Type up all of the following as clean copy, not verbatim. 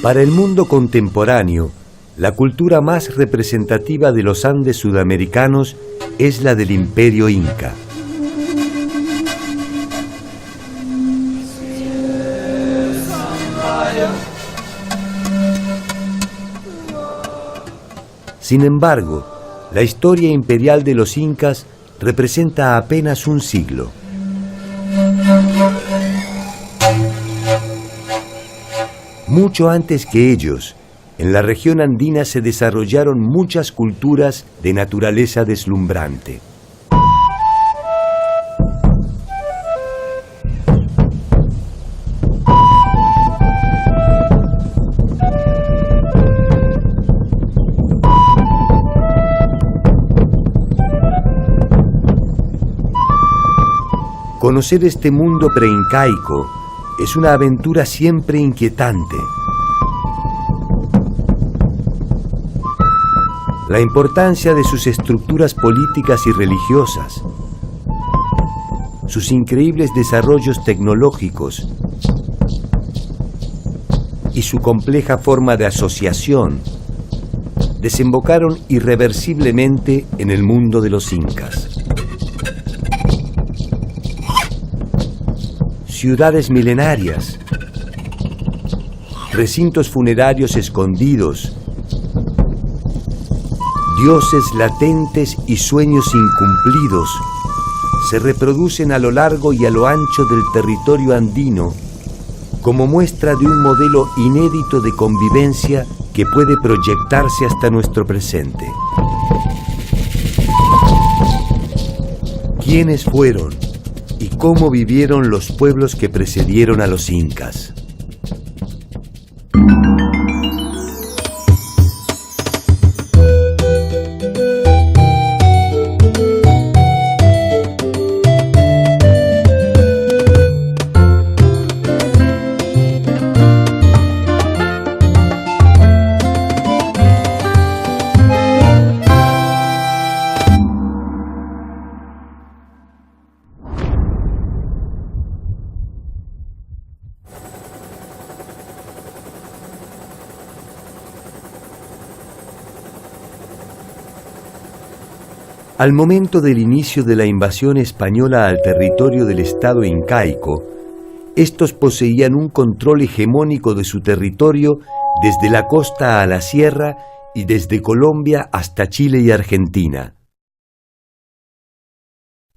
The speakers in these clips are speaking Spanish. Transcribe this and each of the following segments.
Para el mundo contemporáneo, la cultura más representativa de los Andes sudamericanos es la del Imperio Inca. Sin embargo, la historia imperial de los incas representa apenas un siglo. Mucho antes que ellos, en la región andina se desarrollaron muchas culturas de naturaleza deslumbrante. Conocer este mundo preincaico es una aventura siempre inquietante. La importancia de sus estructuras políticas y religiosas, sus increíbles desarrollos tecnológicos y su compleja forma de asociación desembocaron irreversiblemente en el mundo de los incas. Ciudades milenarias, recintos funerarios escondidos, dioses latentes y sueños incumplidos se reproducen a lo largo y a lo ancho del territorio andino como muestra de un modelo inédito de convivencia que puede proyectarse hasta nuestro presente. ¿Quiénes fueron y cómo vivieron los pueblos que precedieron a los incas? Al momento del inicio de la invasión española al territorio del estado incaico, estos poseían un control hegemónico de su territorio desde la costa a la sierra y desde Colombia hasta Chile y Argentina.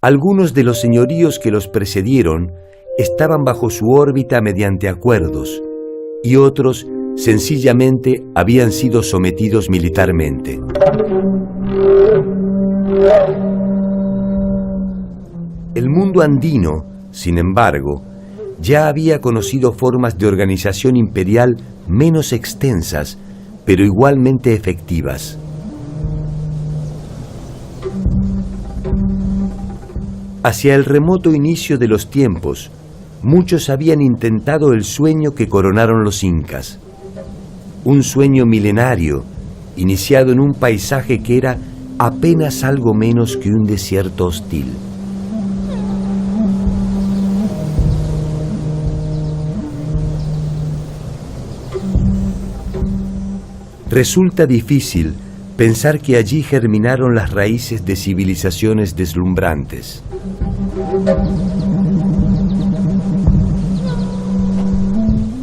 Algunos de los señoríos que los precedieron estaban bajo su órbita mediante acuerdos, y otros sencillamente habían sido sometidos militarmente. El mundo andino, sin embargo, ya había conocido formas de organización imperial menos extensas, pero igualmente efectivas. Hacia el remoto inicio de los tiempos, muchos habían intentado el sueño que coronaron los incas. Un sueño milenario, iniciado en un paisaje que era apenas algo menos que un desierto hostil. Resulta difícil pensar que allí germinaron las raíces de civilizaciones deslumbrantes.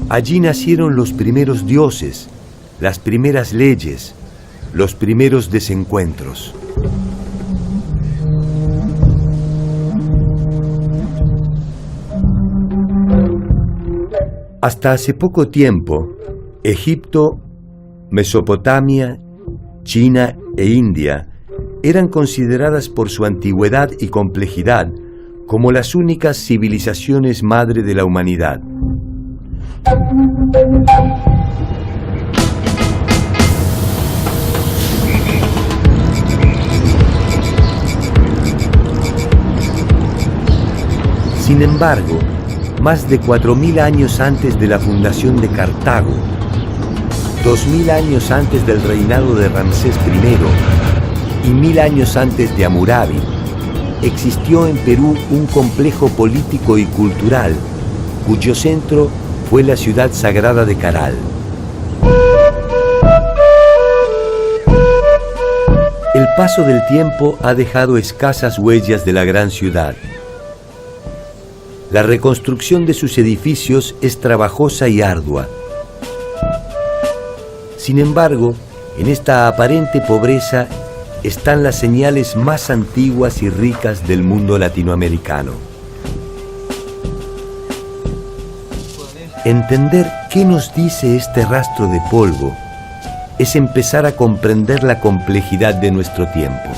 Allí nacieron los primeros dioses, las primeras leyes, los primeros desencuentros. Hasta hace poco tiempo, Egipto, Mesopotamia, China e India eran consideradas por su antigüedad y complejidad como las únicas civilizaciones madre de la humanidad. Sin embargo, más de 4000 años antes de la fundación de Cartago, 2000 años antes del reinado de Ramsés I y 1000 años antes de Hammurabi, existió en Perú un complejo político y cultural cuyo centro fue la ciudad sagrada de Caral. paso del tiempo ha dejado escasas huellas de la gran ciudad. La reconstrucción de sus edificios es trabajosa y ardua. Sin embargo, en esta aparente pobreza están las señales más antiguas y ricas del mundo latinoamericano. Entender qué nos dice este rastro de polvo es empezar a comprender la complejidad de nuestro tiempo.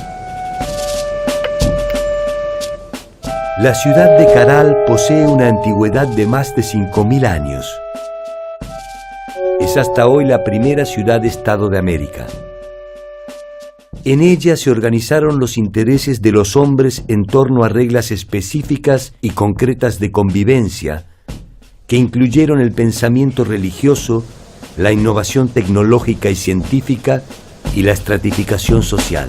La ciudad de Caral posee una antigüedad de más de 5.000 años. Es hasta hoy la primera ciudad-estado de América. En ella se organizaron los intereses de los hombres en torno a reglas específicas y concretas de convivencia, que incluyeron el pensamiento religioso, la innovación tecnológica y científica y la estratificación social.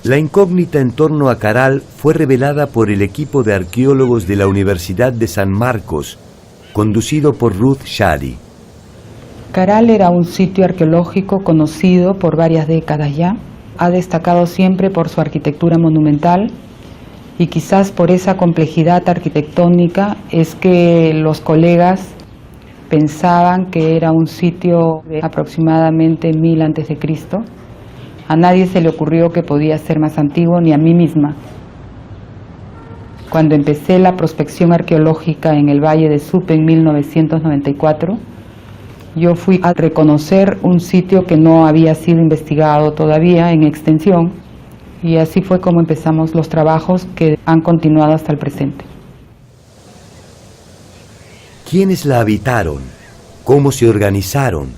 La incógnita en torno a Caral fue revelada por el equipo de arqueólogos de la Universidad de San Marcos, conducido por Ruth Shady. Caral era un sitio arqueológico conocido por varias décadas ya. Ha destacado siempre por su arquitectura monumental y quizás por esa complejidad arquitectónica es que los colegas pensaban que era un sitio de aproximadamente 1000 a.C. A nadie se le ocurrió que podía ser más antiguo, ni a mí misma. Cuando empecé la prospección arqueológica en el Valle de Supe en 1994, yo fui a reconocer un sitio que no había sido investigado todavía en extensión, y así fue como empezamos los trabajos que han continuado hasta el presente. ¿Quiénes la habitaron? ¿Cómo se organizaron?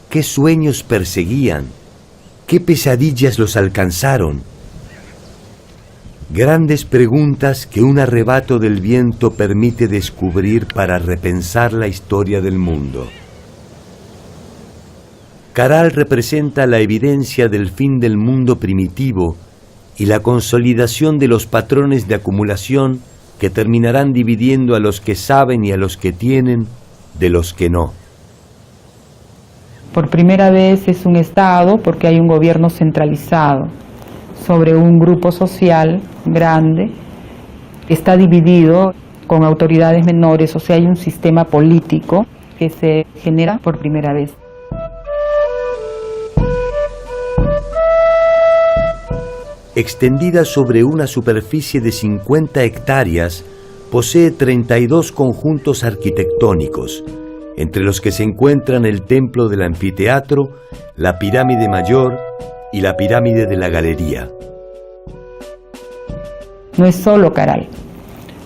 ¿Qué sueños perseguían? ¿Qué pesadillas los alcanzaron? Grandes preguntas que un arrebato del viento permite descubrir para repensar la historia del mundo. Caral representa la evidencia del fin del mundo primitivo y la consolidación de los patrones de acumulación que terminarán dividiendo a los que saben y a los que tienen de los que no. Por primera vez es un Estado porque hay un gobierno centralizado sobre un grupo social grande. Está dividido con autoridades menores, o sea, hay un sistema político que se genera por primera vez. Extendida sobre una superficie de 50 hectáreas, posee 32 conjuntos arquitectónicos, entre los que se encuentran el templo del anfiteatro, la pirámide mayor y la pirámide de la galería. No es solo Caral,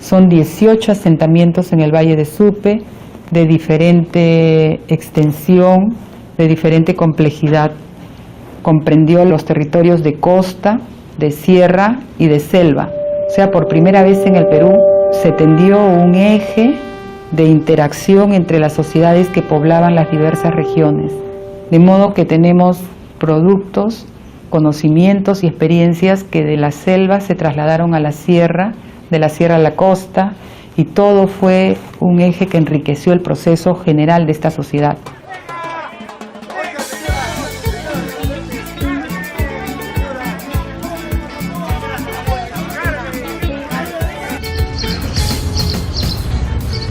son 18 asentamientos en el Valle de Supe, de diferente extensión, de diferente complejidad. Comprendió los territorios de costa, de sierra y de selva. O sea, por primera vez en el Perú se tendió un eje de interacción entre las sociedades que poblaban las diversas regiones. De modo que tenemos productos, conocimientos y experiencias que de la selva se trasladaron a la sierra, de la sierra a la costa, y todo fue un eje que enriqueció el proceso general de esta sociedad.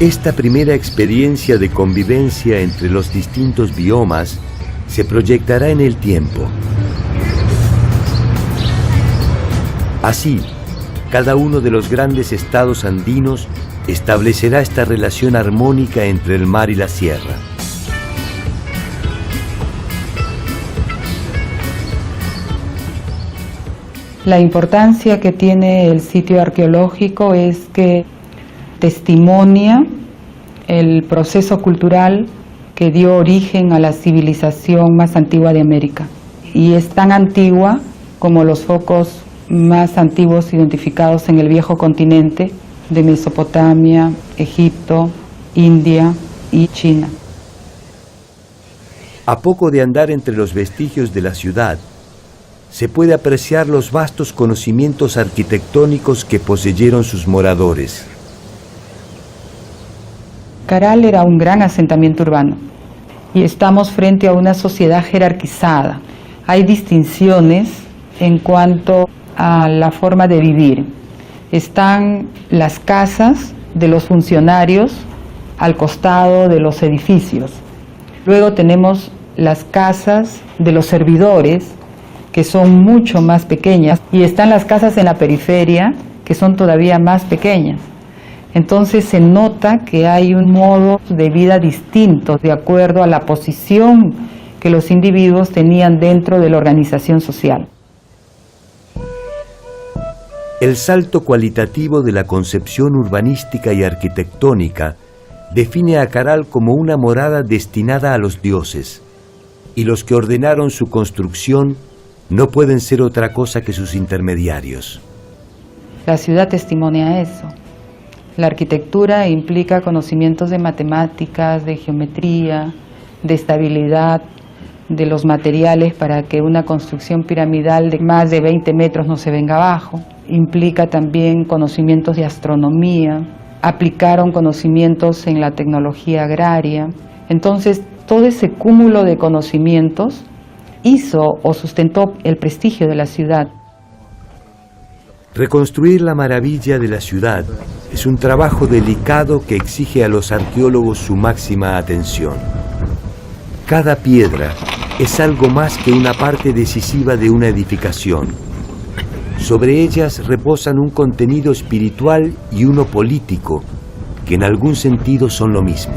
Esta primera experiencia de convivencia entre los distintos biomas se proyectará en el tiempo. Así, cada uno de los grandes estados andinos establecerá esta relación armónica entre el mar y la sierra. La importancia que tiene el sitio arqueológico es que testimonia el proceso cultural que dio origen a la civilización más antigua de América. Y es tan antigua como los focos más antiguos identificados en el viejo continente de Mesopotamia, Egipto, India y China. A poco de andar entre los vestigios de la ciudad, se puede apreciar los vastos conocimientos arquitectónicos que poseyeron sus moradores. Caral era un gran asentamiento urbano y estamos frente a una sociedad jerarquizada. Hay distinciones en cuanto a la forma de vivir. Están las casas de los funcionarios al costado de los edificios. Luego tenemos las casas de los servidores, que son mucho más pequeñas, y están las casas en la periferia, que son todavía más pequeñas. Entonces se nota que hay un modo de vida distinto de acuerdo a la posición que los individuos tenían dentro de la organización social. El salto cualitativo de la concepción urbanística y arquitectónica define a Caral como una morada destinada a los dioses, y los que ordenaron su construcción no pueden ser otra cosa que sus intermediarios. La ciudad testimonia eso. La arquitectura implica conocimientos de matemáticas, de geometría, de estabilidad de los materiales para que una construcción piramidal de más de 20 metros no se venga abajo. Implica también conocimientos de astronomía, aplicaron conocimientos en la tecnología agraria. Entonces, todo ese cúmulo de conocimientos hizo o sustentó el prestigio de la ciudad. Reconstruir la maravilla de la ciudad es un trabajo delicado que exige a los arqueólogos su máxima atención. Cada piedra es algo más que una parte decisiva de una edificación. Sobre ellas reposan un contenido espiritual y uno político, que en algún sentido son lo mismo.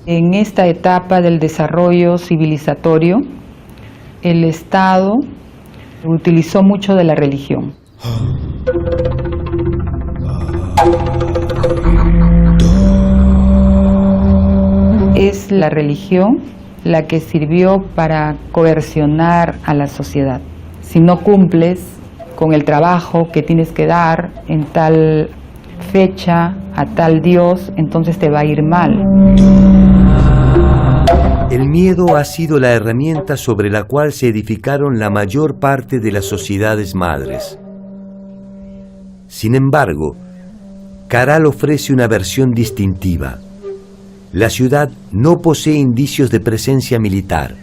En esta etapa del desarrollo civilizatorio, el Estado utilizó mucho de la religión. Es la religión la que sirvió para coercionar a la sociedad. Si no cumples con el trabajo que tienes que dar en tal fecha, a tal dios, entonces te va a ir mal. El miedo ha sido la herramienta sobre la cual se edificaron la mayor parte de las sociedades madres. Sin embargo, Caral ofrece una versión distintiva. La ciudad no posee indicios de presencia militar,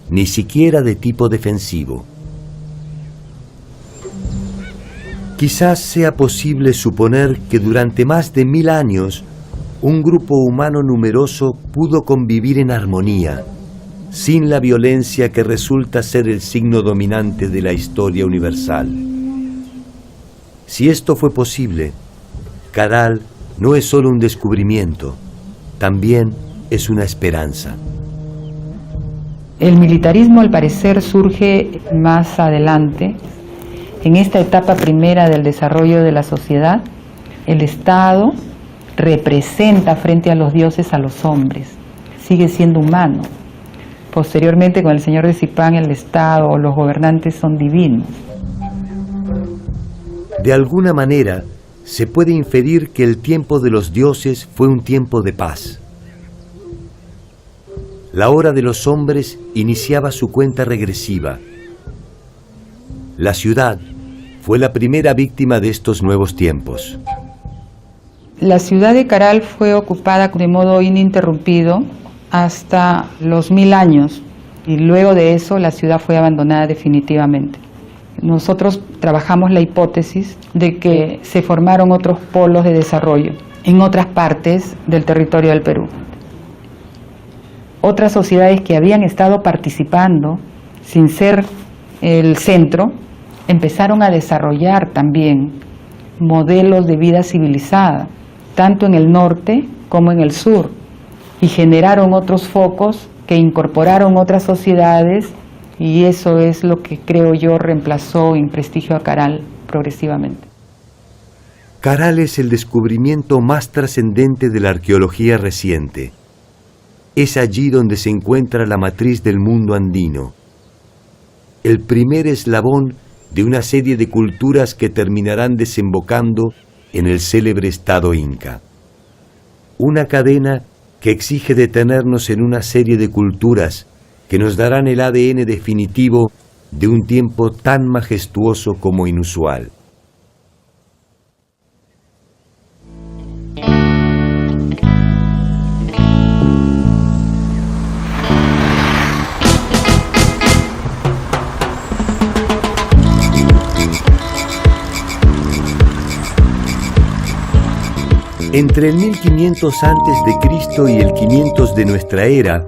ni siquiera de tipo defensivo. Quizás sea posible suponer que durante más de 1000 años, un grupo humano numeroso pudo convivir en armonía, sin la violencia que resulta ser el signo dominante de la historia universal. Si esto fue posible, Caral no es solo un descubrimiento, también es una esperanza. El militarismo, al parecer, surge más adelante. En esta etapa primera del desarrollo de la sociedad, el Estado representa frente a los dioses a los hombres, sigue siendo humano. Posteriormente, con el señor de Zipán, el Estado o los gobernantes son divinos. De alguna manera, se puede inferir que el tiempo de los dioses fue un tiempo de paz. La hora de los hombres iniciaba su cuenta regresiva. La ciudad fue la primera víctima de estos nuevos tiempos. La ciudad de Caral fue ocupada de modo ininterrumpido hasta los 1000 años, y luego de eso la ciudad fue abandonada definitivamente. Nosotros trabajamos la hipótesis de que se formaron otros polos de desarrollo en otras partes del territorio del Perú. Otras sociedades que habían estado participando sin ser el centro, empezaron a desarrollar también modelos de vida civilizada, tanto en el norte como en el sur, y generaron otros focos que incorporaron otras sociedades, y eso es lo que creo yo reemplazó en prestigio a Caral progresivamente. Caral es el descubrimiento más trascendente de la arqueología reciente. Es allí donde se encuentra la matriz del mundo andino, el primer eslabón de una serie de culturas que terminarán desembocando en el célebre estado inca. Una cadena que exige detenernos en una serie de culturas que nos darán el ADN definitivo de un tiempo tan majestuoso como inusual. Entre el 1500 a.C. y el 500 de nuestra era,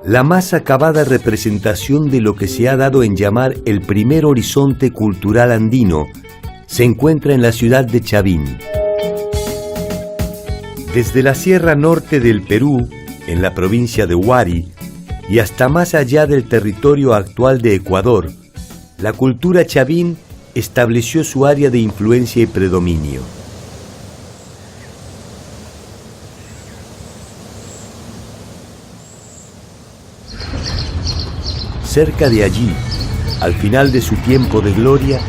la más acabada representación de lo que se ha dado en llamar el primer horizonte cultural andino se encuentra en la ciudad de Chavín. Desde la sierra norte del Perú, en la provincia de Huari, y hasta más allá del territorio actual de Ecuador, la cultura chavín estableció su área de influencia y predominio. Cerca de allí, al final de su tiempo de gloria,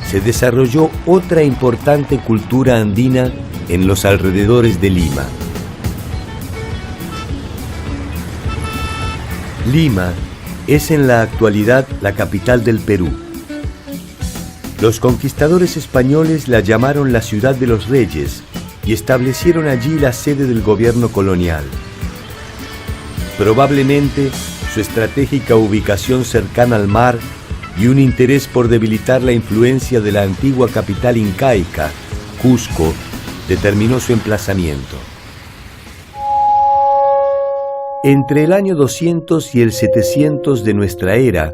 se desarrolló otra importante cultura andina en los alrededores de Lima. Lima es en la actualidad la capital del Perú. Los conquistadores españoles la llamaron la Ciudad de los Reyes y establecieron allí la sede del gobierno colonial. Probablemente su estratégica ubicación cercana al mar y un interés por debilitar la influencia de la antigua capital incaica, Cusco, determinó su emplazamiento. Entre el año 200 y el 700 de nuestra era,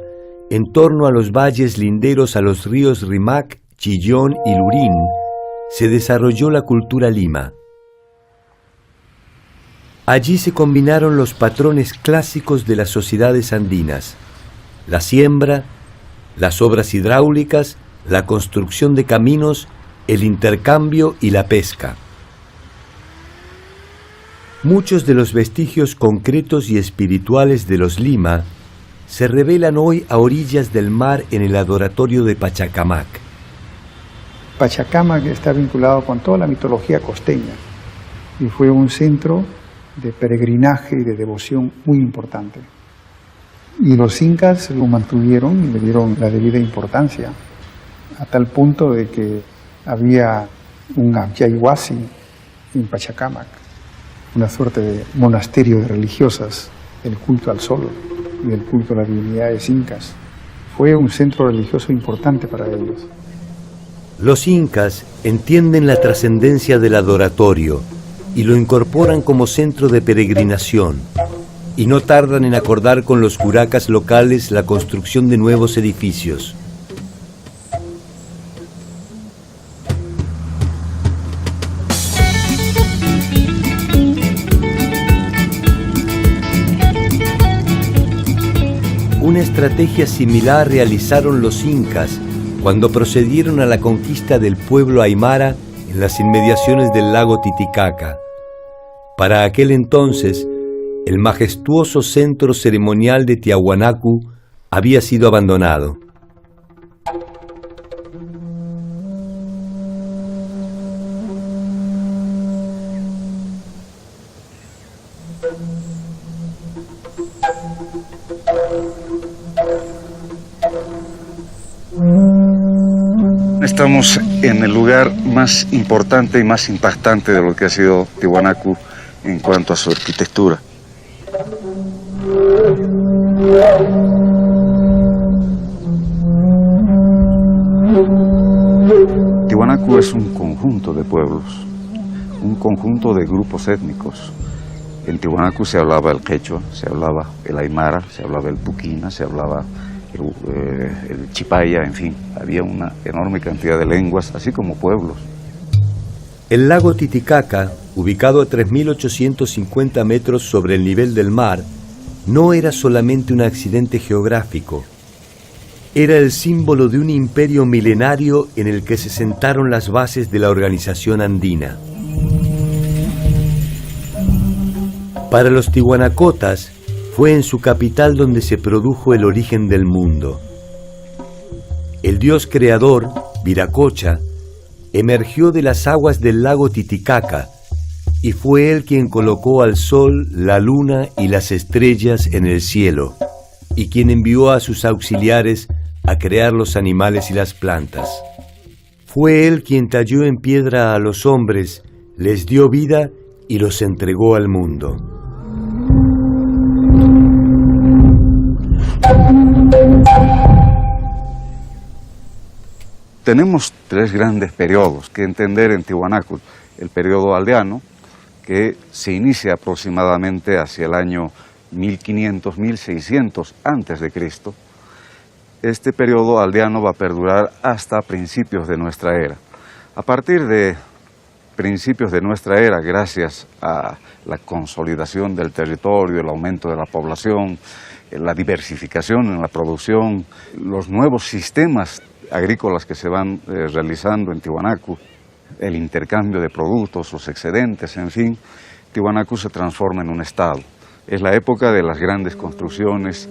en torno a los valles linderos a los ríos Rímac, Chillón y Lurín, se desarrolló la cultura lima. Allí se combinaron los patrones clásicos de las sociedades andinas: la siembra, las obras hidráulicas, la construcción de caminos, el intercambio y la pesca. Muchos de los vestigios concretos y espirituales de los Lima se revelan hoy a orillas del mar en el adoratorio de Pachacamac. Pachacamac está vinculado con toda la mitología costeña y fue un centro de peregrinaje y de devoción muy importante. Y los incas lo mantuvieron y le dieron la debida importancia, a tal punto de que había un Abyaywasi en Pachacamac, una suerte de monasterio de religiosas del culto al sol y del culto a las divinidades incas. Fue un centro religioso importante para ellos. Los incas entienden la trascendencia del adoratorio y lo incorporan como centro de peregrinación, y no tardan en acordar con los curacas locales la construcción de nuevos edificios. Una estrategia similar realizaron los incas cuando procedieron a la conquista del pueblo aymara en las inmediaciones del lago Titicaca. Para aquel entonces, el majestuoso centro ceremonial de Tiahuanacu había sido abandonado. Estamos en el lugar más importante y más impactante de lo que ha sido Tiahuanacu en cuanto a su arquitectura. Tiahuanacu es un conjunto de pueblos, un conjunto de grupos étnicos. En Tiahuanacu se hablaba el quechua, se hablaba el aymara, se hablaba el puquina, se hablaba el chipaya, en fin, había una enorme cantidad de lenguas, así como pueblos. El lago Titicaca, ubicado a 3.850 metros sobre el nivel del mar, no era solamente un accidente geográfico. Era el símbolo de un imperio milenario en el que se sentaron las bases de la organización andina. Para los tihuanacotas, fue en su capital donde se produjo el origen del mundo. El dios creador, Viracocha, emergió de las aguas del lago Titicaca y fue él quien colocó al sol, la luna y las estrellas en el cielo, y quien envió a sus auxiliares a crear los animales y las plantas. Fue él quien talló en piedra a los hombres, les dio vida y los entregó al mundo. Tenemos tres grandes periodos que entender en Tiahuanacu: el periodo aldeano, que se inicia aproximadamente hacia el año 1500, 1600 antes de Cristo. Este periodo aldeano va a perdurar hasta principios de nuestra era. A partir de principios de nuestra era, gracias a la consolidación del territorio, el aumento de la población, la diversificación en la producción, los nuevos sistemas agrícolas que se van realizando en Tiwanaku, el intercambio de productos, los excedentes, en fin, Tiwanaku se transforma en un estado. Es la época de las grandes construcciones,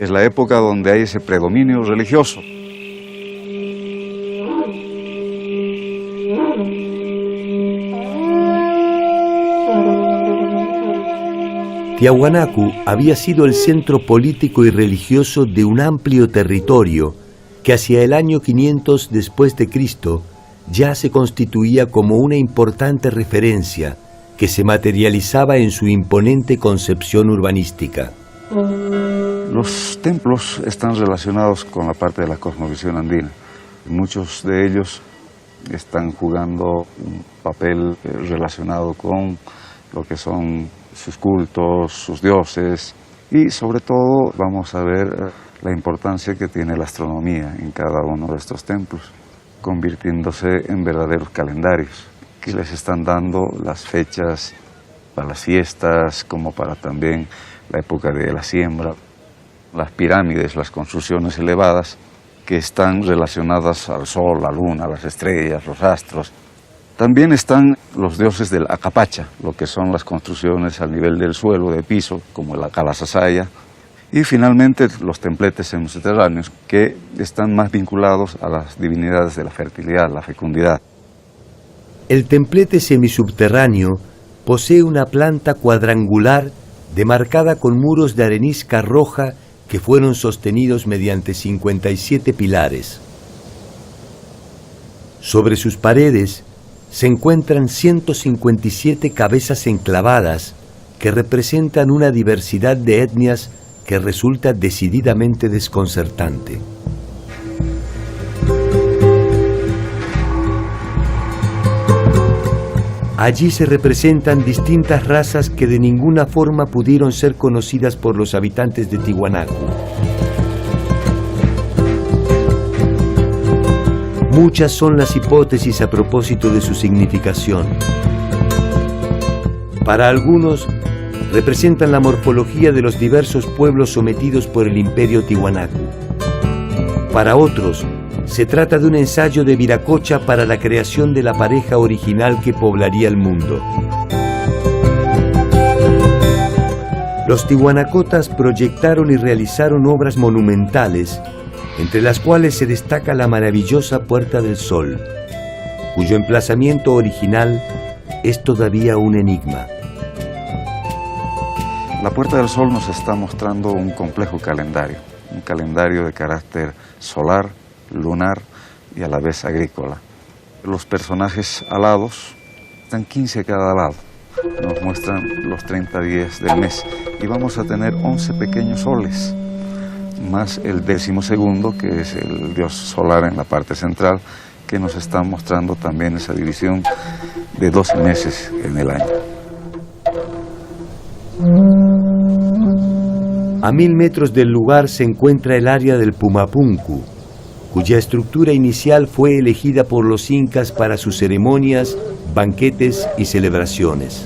es la época donde hay ese predominio religioso. Tiahuanacu había sido el centro político y religioso de un amplio territorio que hacia el año 500 después de Cristo ya se constituía como una importante referencia que se materializaba en su imponente concepción urbanística. Los templos están relacionados con la parte de la cosmovisión andina. Muchos de ellos están jugando un papel relacionado con lo que son sus cultos, sus dioses, y sobre todo vamos a ver la importancia que tiene la astronomía en cada uno de estos templos, convirtiéndose en verdaderos calendarios que les están dando las fechas para las fiestas, como para también la época de la siembra. Las pirámides, las construcciones elevadas que están relacionadas al sol, la luna, las estrellas, los astros. También están los dioses del Acapacha, lo que son las construcciones al nivel del suelo, de piso, como el Acalasasaya. Y finalmente los templetes subterráneos, que están más vinculados a las divinidades de la fertilidad, la fecundidad. El templete semisubterráneo posee una planta cuadrangular demarcada con muros de arenisca roja que fueron sostenidos mediante 57 pilares. Sobre sus paredes se encuentran 157 cabezas enclavadas que representan una diversidad de etnias que resulta decididamente desconcertante. Allí se representan distintas razas que de ninguna forma pudieron ser conocidas por los habitantes de Tiwanaku. Muchas son las hipótesis a propósito de su significación. Para algunos, representan la morfología de los diversos pueblos sometidos por el imperio Tiwanaku. Para otros, se trata de un ensayo de Viracocha para la creación de la pareja original que poblaría el mundo. Los tiwanacotas proyectaron y realizaron obras monumentales, entre las cuales se destaca la maravillosa Puerta del Sol, cuyo emplazamiento original es todavía un enigma. La Puerta del Sol nos está mostrando un complejo calendario, un calendario de carácter solar, lunar y a la vez agrícola. Los personajes alados están 15 a cada lado, nos muestran los 30 días del mes y vamos a tener 11 pequeños soles, más el 12º, que es el dios solar en la parte central, que nos está mostrando también esa división de 12 meses en el año. A 1000 metros del lugar se encuentra el área del Pumapunku, cuya estructura inicial fue elegida por los incas para sus ceremonias, banquetes y celebraciones.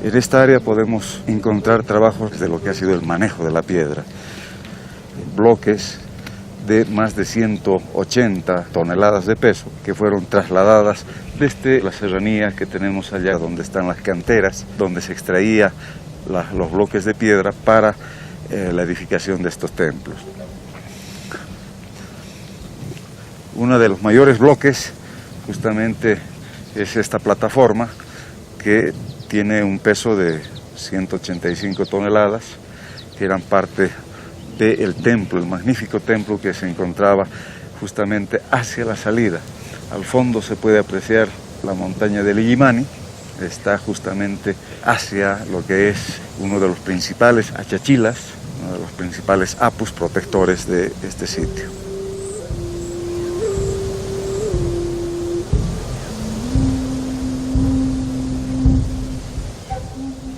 En esta área podemos encontrar trabajos de lo que ha sido el manejo de la piedra, bloques de más de 180 toneladas de peso que fueron trasladadas desde la serranía que tenemos allá donde están las canteras, donde se extraía los bloques de piedra para la edificación de estos templos. Uno de los mayores bloques justamente es esta plataforma que tiene un peso de 185 toneladas, que eran parte del templo, el magnífico templo que se encontraba justamente hacia la salida. Al fondo se puede apreciar la montaña del Illimani, está justamente hacia lo que es uno de los principales achachilas, uno de los principales apus protectores de este sitio.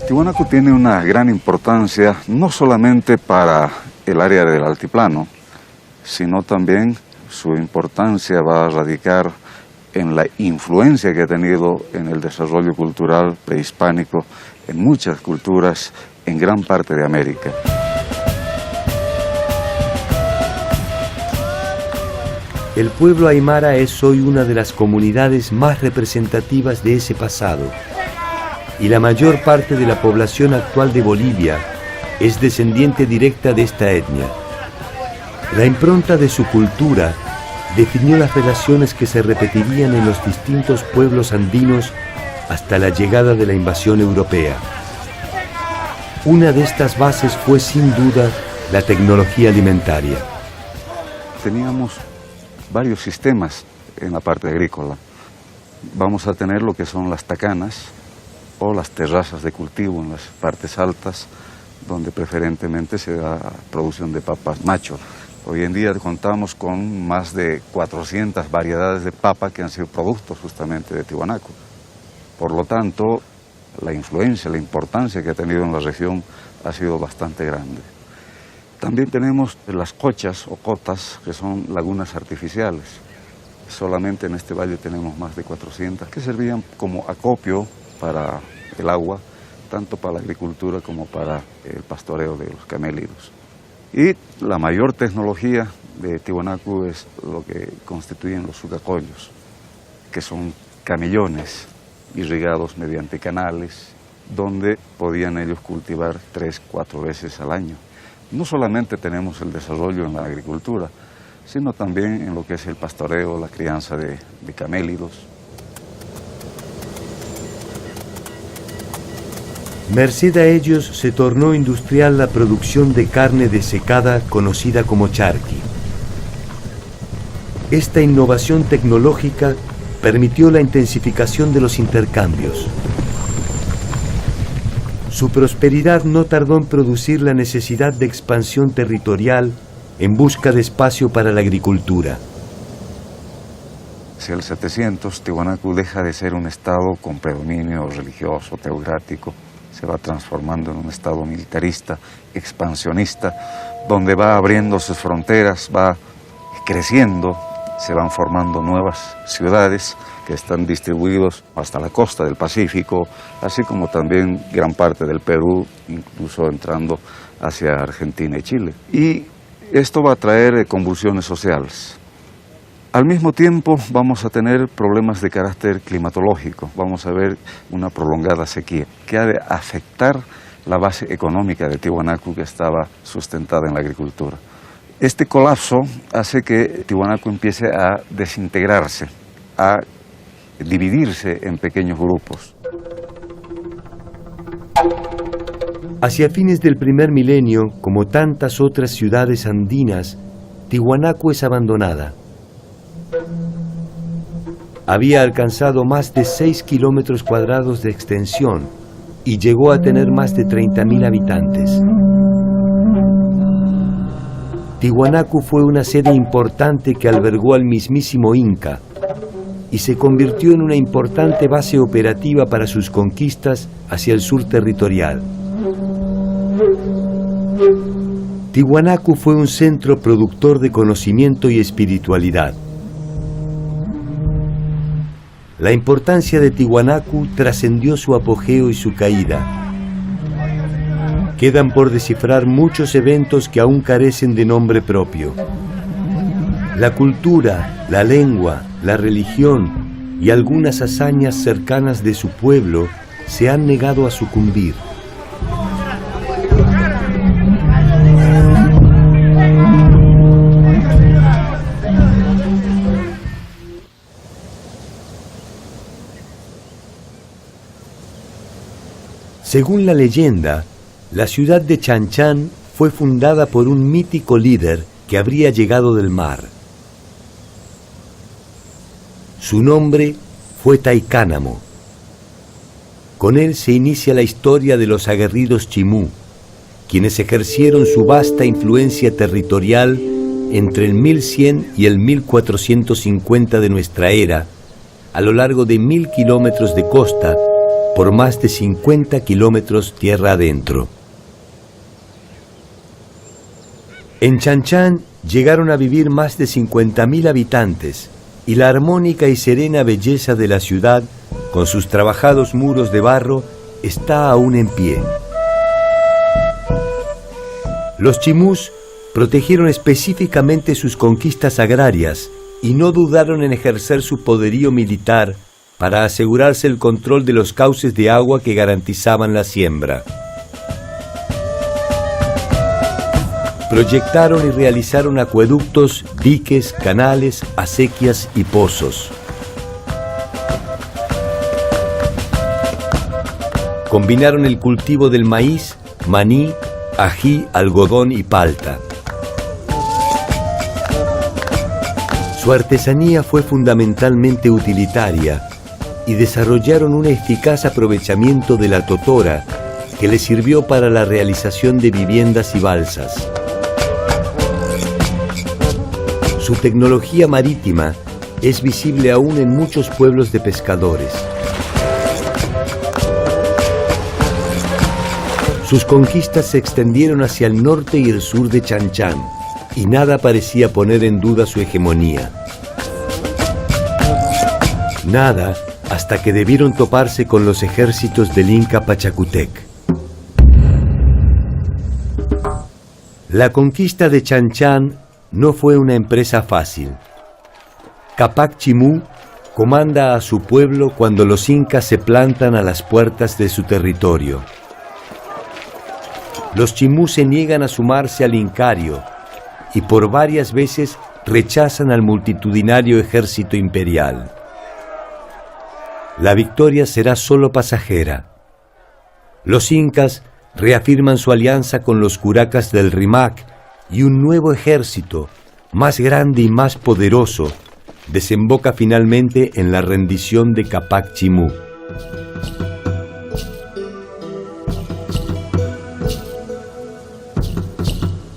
Tiwanaku tiene una gran importancia no solamente para el área del altiplano, sino también su importancia va a radicar en la influencia que ha tenido en el desarrollo cultural prehispánico en muchas culturas en gran parte de América. El pueblo aymara es hoy una de las comunidades más representativas de ese pasado, y la mayor parte de la población actual de Bolivia es descendiente directa de esta etnia. La impronta de su cultura definió las relaciones que se repetirían en los distintos pueblos andinos hasta la llegada de la invasión europea. Una de estas bases fue sin duda la tecnología alimentaria. Teníamos varios sistemas en la parte agrícola. Vamos a tener lo que son las tacanas o las terrazas de cultivo en las partes altas, donde preferentemente se da producción de papas macho. Hoy en día contamos con más de 400 variedades de papa que han sido productos justamente de Tiwanaku. Por lo tanto, la influencia, la importancia que ha tenido en la región ha sido bastante grande. También tenemos las cochas o cotas, que son lagunas artificiales. Solamente en este valle tenemos más de 400 que servían como acopio para el agua, tanto para la agricultura como para el pastoreo de los camélidos. Y la mayor tecnología de Tiwanaku es lo que constituyen los sucacoyos, que son camellones irrigados mediante canales, donde podían ellos cultivar 3-4 veces al año. No solamente tenemos el desarrollo en la agricultura, sino también en lo que es el pastoreo, la crianza de camélidos. Merced a ellos se tornó industrial la producción de carne desecada conocida como charqui. Esta innovación tecnológica permitió la intensificación de los intercambios. Su prosperidad no tardó en producir la necesidad de expansión territorial en busca de espacio para la agricultura. Hacia el 700, Tiwanaku deja de ser un estado con predominio religioso, teocrático, se va transformando en un estado militarista, expansionista, donde va abriendo sus fronteras, va creciendo, se van formando nuevas ciudades que están distribuidos hasta la costa del Pacífico, así como también gran parte del Perú, incluso entrando hacia Argentina y Chile. Y esto va a traer convulsiones sociales. Al mismo tiempo vamos a tener problemas de carácter climatológico, vamos a ver una prolongada sequía que ha de afectar la base económica de Tiwanaku, que estaba sustentada en la agricultura. Este colapso hace que Tiwanaku empiece a desintegrarse, a dividirse en pequeños grupos. Hacia fines del primer milenio, como tantas otras ciudades andinas, Tiwanaku es abandonada. Había alcanzado más de 6 kilómetros cuadrados de extensión y llegó a tener más de 30.000 habitantes. Tiwanaku fue una sede importante que albergó al mismísimo Inca y se convirtió en una importante base operativa para sus conquistas hacia el sur territorial. Tiwanaku fue un centro productor de conocimiento y espiritualidad. La importancia de Tiwanaku trascendió su apogeo y su caída. Quedan por descifrar muchos eventos que aún carecen de nombre propio. La cultura, la lengua, la religión y algunas hazañas cercanas de su pueblo se han negado a sucumbir. Según la leyenda, la ciudad de Chanchan fue fundada por un mítico líder que habría llegado del mar. Su nombre fue Taicánamo. Con él se inicia la historia de los aguerridos Chimú, quienes ejercieron su vasta influencia territorial entre el 1100 y el 1450 de nuestra era, a lo largo de 1000 kilómetros de costa, por más de 50 kilómetros tierra adentro. En Chan llegaron a vivir más de 50.000 habitantes, y la armónica y serena belleza de la ciudad, con sus trabajados muros de barro, está aún en pie. Los chimús protegieron específicamente sus conquistas agrarias y no dudaron en ejercer su poderío militar para asegurarse el control de los cauces de agua que garantizaban la siembra. Proyectaron y realizaron acueductos, diques, canales, acequias y pozos. Combinaron el cultivo del maíz, maní, ají, algodón y palta. Su artesanía fue fundamentalmente utilitaria y desarrollaron un eficaz aprovechamiento de la totora que les sirvió para la realización de viviendas y balsas. Su tecnología marítima es visible aún en muchos pueblos de pescadores. Sus conquistas se extendieron hacia el norte y el sur de Chan Chan, y nada parecía poner en duda su hegemonía. Nada hasta que debieron toparse con los ejércitos del Inca Pachacútec. La conquista de Chan Chan no fue una empresa fácil. Capac Chimú comanda a su pueblo cuando los incas se plantan a las puertas de su territorio. Los chimú se niegan a sumarse al incario y por varias veces rechazan al multitudinario ejército imperial. La victoria será solo pasajera. Los incas reafirman su alianza con los curacas del Rímac y un nuevo ejército, más grande y más poderoso, desemboca finalmente en la rendición de Capac Chimú.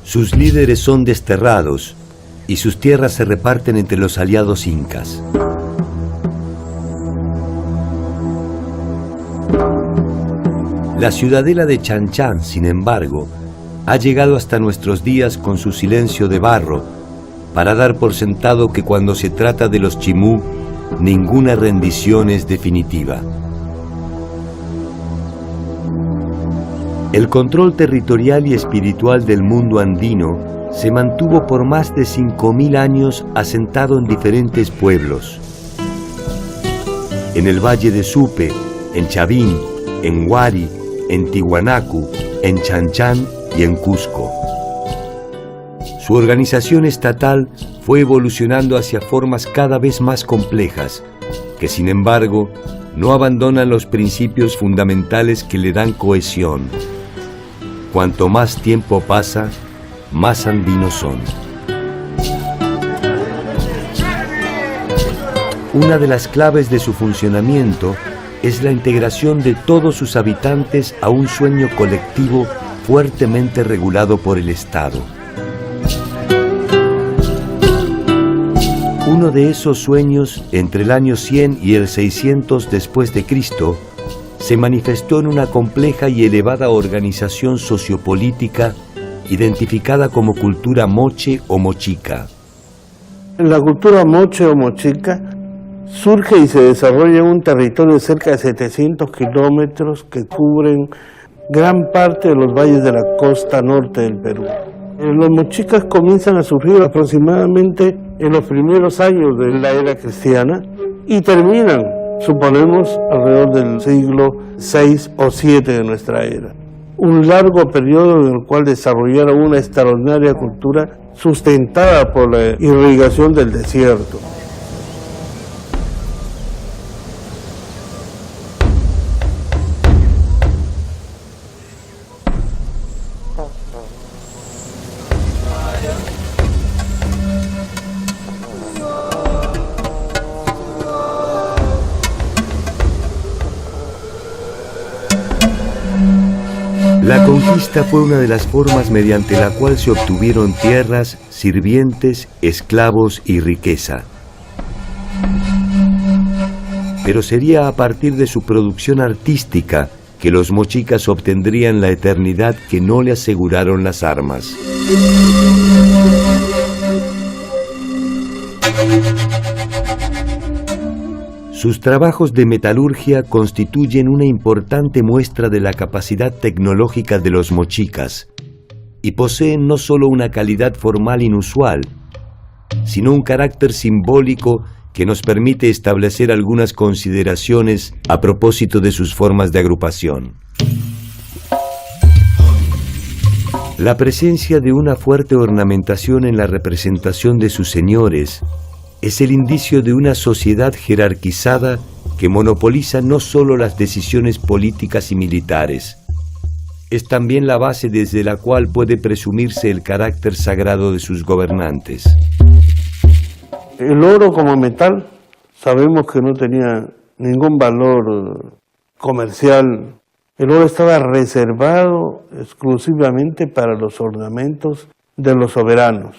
Sus líderes son desterrados y sus tierras se reparten entre los aliados incas. La ciudadela de Chan Chan, sin embargo, ha llegado hasta nuestros días con su silencio de barro para dar por sentado que cuando se trata de los chimú, ninguna rendición es definitiva. El control territorial y espiritual del mundo andino se mantuvo por más de 5.000 años asentado en diferentes pueblos. En el Valle de Supe, en Chavín, en Huari, en Tiwanaku, en Chan Chan y en Cusco. Su organización estatal fue evolucionando hacia formas cada vez más complejas, que sin embargo no abandonan los principios fundamentales que le dan cohesión. Cuanto más tiempo pasa, más andinos son. Una de las claves de su funcionamiento es la integración de todos sus habitantes a un sueño colectivo fuertemente regulado por el Estado. Uno de esos sueños, entre el año 100 y el 600 después de Cristo, se manifestó en una compleja y elevada organización sociopolítica identificada como cultura moche o mochica. La cultura moche o mochica surge y se desarrolla en un territorio de cerca de 700 kilómetros que cubren gran parte de los valles de la costa norte del Perú. Los mochicas comienzan a surgir aproximadamente en los primeros años de la era cristiana y terminan, suponemos, alrededor del siglo VI o VII de nuestra era. Un largo periodo en el cual desarrollaron una extraordinaria cultura sustentada por la irrigación del desierto. La conquista fue una de las formas mediante la cual se obtuvieron tierras, sirvientes, esclavos y riqueza. pero sería a partir de su producción artística que los mochicas obtendrían la eternidad que no le aseguraron las armas. Sus trabajos de metalurgia constituyen una importante muestra de la capacidad tecnológica de los mochicas y poseen no solo una calidad formal inusual, sino un carácter simbólico que nos permite establecer algunas consideraciones a propósito de sus formas de agrupación. La presencia de una fuerte ornamentación en la representación de sus señores es el indicio de una sociedad jerarquizada que monopoliza no solo las decisiones políticas y militares, es también la base desde la cual puede presumirse el carácter sagrado de sus gobernantes. El oro como metal sabemos que no tenía ningún valor comercial. El oro estaba reservado exclusivamente para los ornamentos de los soberanos.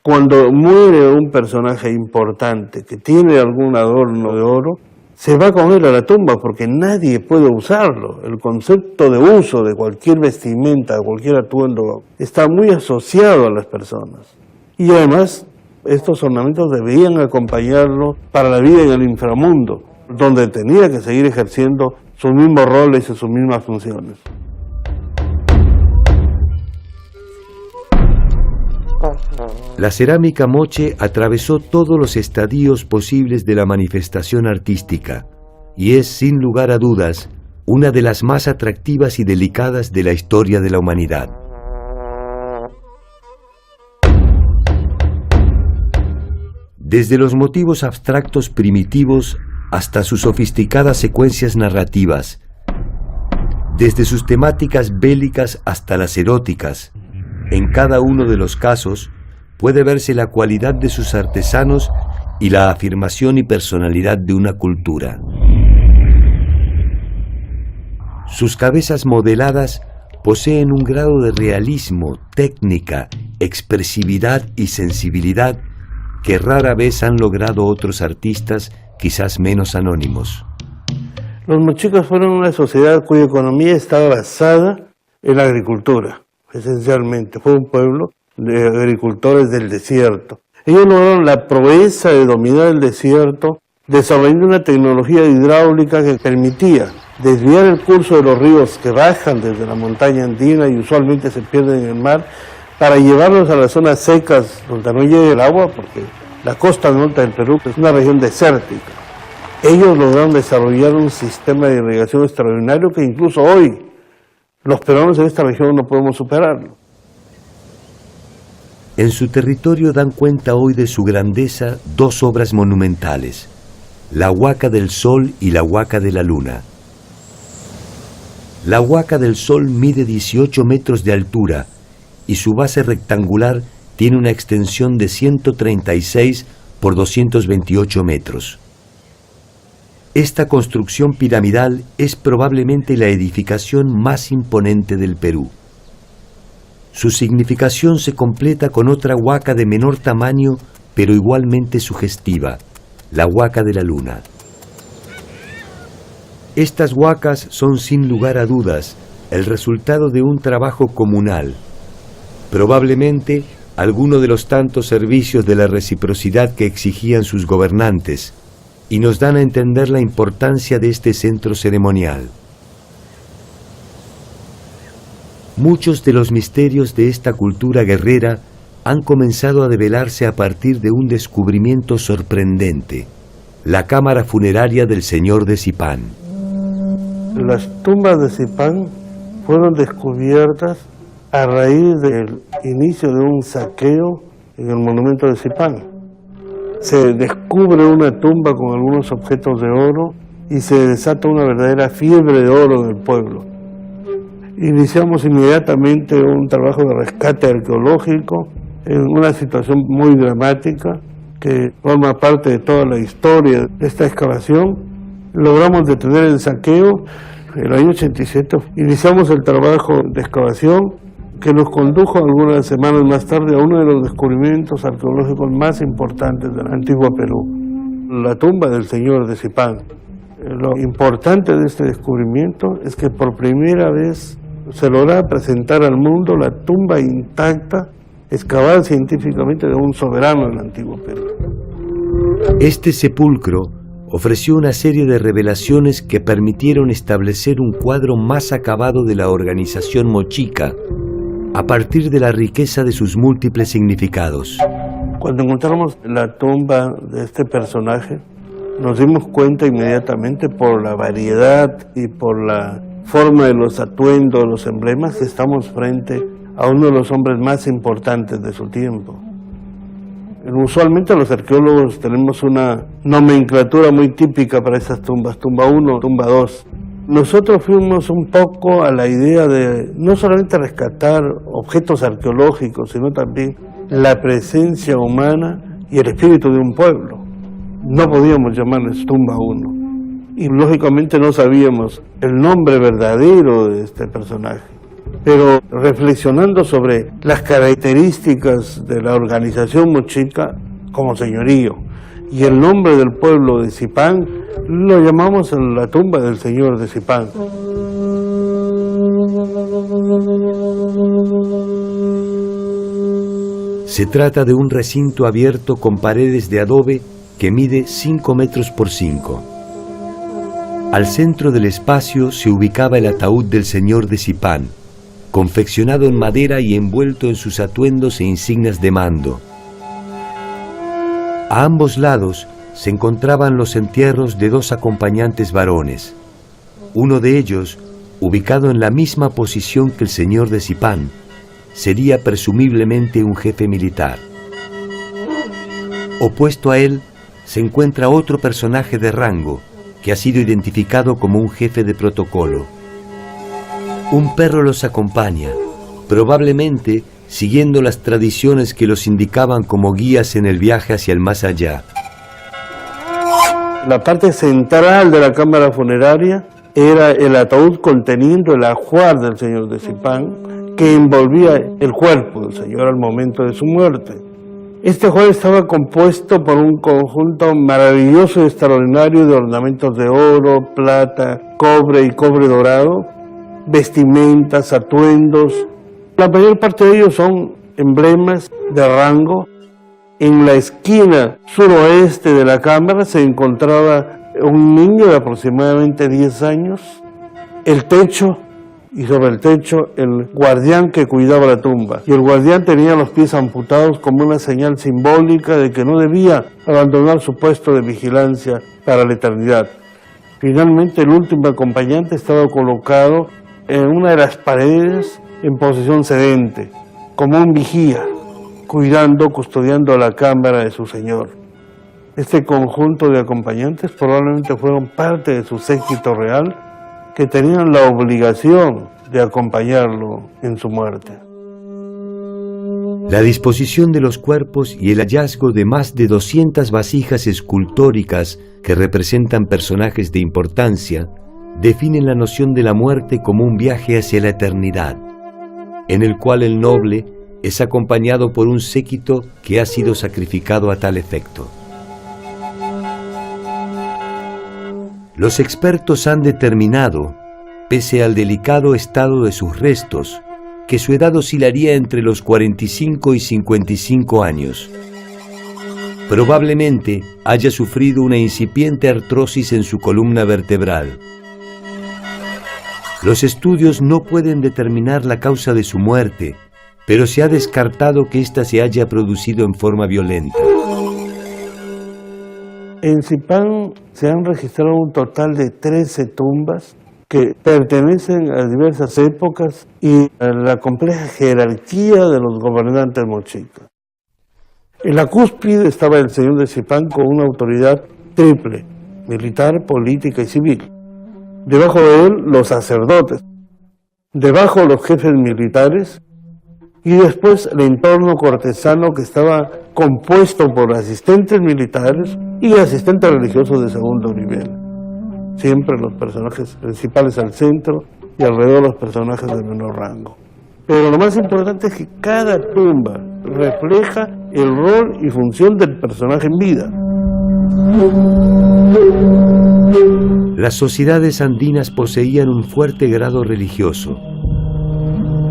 Cuando muere un personaje importante que tiene algún adorno de oro, se va con él a la tumba porque nadie puede usarlo. El concepto de uso de cualquier vestimenta, de cualquier atuendo, está muy asociado a las personas. Y además, estos ornamentos debían acompañarlo para la vida en el inframundo, donde tenía que seguir ejerciendo sus mismos roles y sus mismas funciones. La cerámica moche atravesó todos los estadios posibles de la manifestación artística y es, sin lugar a dudas, una de las más atractivas y delicadas de la historia de la humanidad. Desde los motivos abstractos primitivos hasta sus sofisticadas secuencias narrativas, desde sus temáticas bélicas hasta las eróticas, en cada uno de los casos puede verse la cualidad de sus artesanos y la afirmación y personalidad de una cultura. Sus cabezas modeladas poseen un grado de realismo, técnica, expresividad y sensibilidad que rara vez han logrado otros artistas, quizás menos anónimos. Los mochicas fueron una sociedad cuya economía estaba basada en la agricultura, esencialmente. Fue un pueblo de agricultores del desierto. Ellos lograron la proeza de dominar el desierto, desarrollando una tecnología hidráulica que permitía desviar el curso de los ríos que bajan desde la montaña andina y usualmente se pierden en el mar, para llevarlos a las zonas secas donde no llega el agua, porque la costa norte del Perú es una región desértica. Ellos lograron desarrollar un sistema de irrigación extraordinario que incluso hoy los peruanos en esta región no podemos superarlo. En su territorio dan cuenta hoy de su grandeza dos obras monumentales, la Huaca del Sol y la Huaca de la Luna. La Huaca del Sol mide 18 metros de altura y su base rectangular tiene una extensión de 136 por 228 metros. Esta construcción piramidal es probablemente la edificación más imponente del Perú. Su significación se completa con otra huaca de menor tamaño, pero igualmente sugestiva, la Huaca de la Luna. Estas huacas son sin lugar a dudas el resultado de un trabajo comunal, probablemente alguno de los tantos servicios de la reciprocidad que exigían sus gobernantes, y nos dan a entender la importancia de este centro ceremonial. Muchos de los misterios de esta cultura guerrera han comenzado a develarse a partir de un descubrimiento sorprendente, la cámara funeraria del señor de Zipán. Las tumbas de Zipán fueron descubiertas a raíz del inicio de un saqueo en el monumento de Zipán. Se descubre una tumba con algunos objetos de oro y se desata una verdadera fiebre de oro en el pueblo. Iniciamos inmediatamente un trabajo de rescate arqueológico en una situación muy dramática que forma parte de toda la historia de esta excavación. Logramos detener el saqueo. En el año 87 iniciamos el trabajo de excavación que nos condujo algunas semanas más tarde a uno de los descubrimientos arqueológicos más importantes del antiguo Perú. la tumba del señor de Zipán. Lo importante de este descubrimiento es que por primera vez se logra presentar al mundo la tumba intacta, excavada científicamente, de un soberano del antiguo Perú. Este sepulcro ofreció una serie de revelaciones que permitieron establecer un cuadro más acabado de la organización mochica a partir de la riqueza de sus múltiples significados. Cuando encontramos la tumba de este personaje, nos dimos cuenta inmediatamente por la variedad y por la forma de los atuendos, los emblemas, que estamos frente a uno de los hombres más importantes de su tiempo. Usualmente los arqueólogos tenemos una nomenclatura muy típica para esas tumbas, tumba 1, tumba 2. Nosotros fuimos un poco a la idea de no solamente rescatar objetos arqueológicos, sino también la presencia humana y el espíritu de un pueblo. No podíamos llamarles tumba 1 y lógicamente no sabíamos el nombre verdadero de este personaje. Pero reflexionando sobre las características de la organización mochica como señorío y el nombre del pueblo de Zipán, lo llamamos la tumba del señor de Zipán. Se trata de un recinto abierto con paredes de adobe que mide 5 metros por 5. Al centro del espacio se ubicaba el ataúd del señor de Zipán, confeccionado en madera y envuelto en sus atuendos e insignias de mando. A ambos lados se encontraban los entierros de 2 acompañantes varones, uno de ellos, ubicado en la misma posición que el señor de Zipán, sería presumiblemente un jefe militar. Opuesto a él se encuentra otro personaje de rango que ha sido identificado como un jefe de protocolo. Un perro los acompaña, probablemente siguiendo las tradiciones que los indicaban como guías en el viaje hacia el más allá. La parte central de la cámara funeraria era el ataúd conteniendo el ajuar del señor de Zipán, que envolvía el cuerpo del señor al momento de su muerte. Este ajuar estaba compuesto por un conjunto maravilloso y extraordinario de ornamentos de oro, plata, cobre y cobre dorado, vestimentas, atuendos. La mayor parte de ellos son emblemas de rango. En la esquina suroeste de la cámara se encontraba un niño de aproximadamente 10 años, el techo, y sobre el techo el guardián que cuidaba la tumba. Y el guardián tenía los pies amputados como una señal simbólica de que no debía abandonar su puesto de vigilancia para la eternidad. Finalmente el último acompañante estaba colocado en una de las paredes en posición sedente, como un vigía, custodiando la cámara de su señor. Este conjunto de acompañantes probablemente fueron parte de su séquito real, que tenían la obligación de acompañarlo en su muerte. La disposición de los cuerpos y el hallazgo de más de 200 vasijas escultóricas que representan personajes de importancia definen la noción de la muerte como un viaje hacia la eternidad, en el cual el noble es acompañado por un séquito que ha sido sacrificado a tal efecto. Los expertos han determinado, pese al delicado estado de sus restos, que su edad oscilaría entre los 45 y 55 años. Probablemente haya sufrido una incipiente artrosis en su columna vertebral. Los estudios no pueden determinar la causa de su muerte, pero se ha descartado que ésta se haya producido en forma violenta. En Zipán se han registrado un total de 13 tumbas que pertenecen a diversas épocas y a la compleja jerarquía de los gobernantes mochicas. En la cúspide estaba el señor de Zipán con una autoridad triple, militar, política y civil. Debajo de él los sacerdotes, debajo los jefes militares y después el entorno cortesano que estaba compuesto por asistentes militares y asistentes religiosos de segundo nivel. Siempre los personajes principales al centro y alrededor los personajes de menor rango. Pero lo más importante es que cada tumba refleja el rol y función del personaje en vida. Las sociedades andinas poseían un fuerte grado religioso.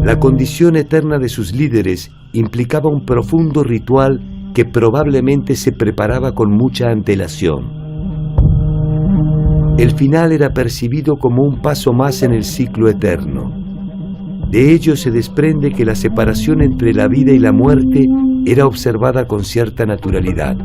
La condición eterna de sus líderes implicaba un profundo ritual que probablemente se preparaba con mucha antelación. El final era percibido como un paso más en el ciclo eterno. De ello se desprende que la separación entre la vida y la muerte era observada con cierta naturalidad.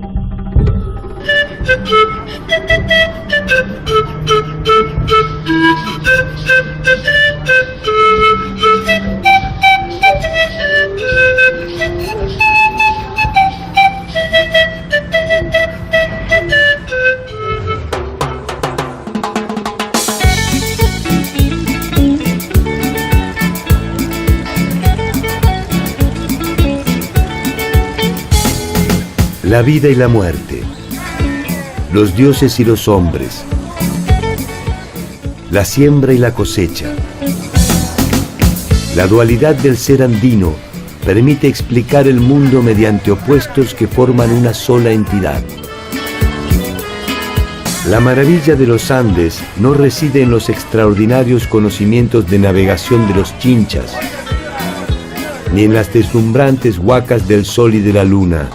La vida y la muerte, los dioses y los hombres, la siembra y la cosecha. La dualidad del ser andino permite explicar el mundo mediante opuestos que forman una sola entidad. La maravilla de los Andes no reside en los extraordinarios conocimientos de navegación de los Chinchas, ni en las deslumbrantes huacas del sol y de la luna,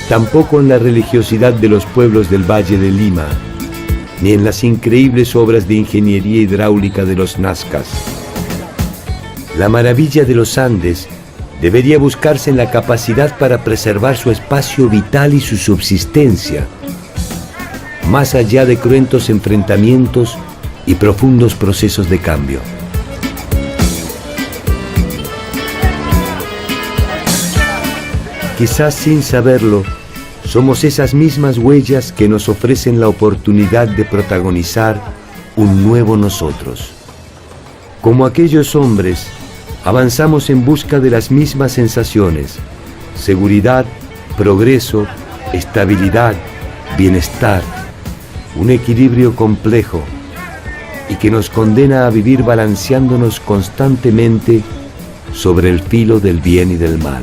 tampoco en la religiosidad de los pueblos del Valle de Lima, ni en las increíbles obras de ingeniería hidráulica de los Nazcas. La maravilla de los Andes debería buscarse en la capacidad para preservar su espacio vital y su subsistencia, más allá de cruentos enfrentamientos y profundos procesos de cambio. Quizás sin saberlo, somos esas mismas huellas que nos ofrecen la oportunidad de protagonizar un nuevo nosotros. Como aquellos hombres, avanzamos en busca de las mismas sensaciones: seguridad, progreso, estabilidad, bienestar, un equilibrio complejo y que nos condena a vivir balanceándonos constantemente sobre el filo del bien y del mal.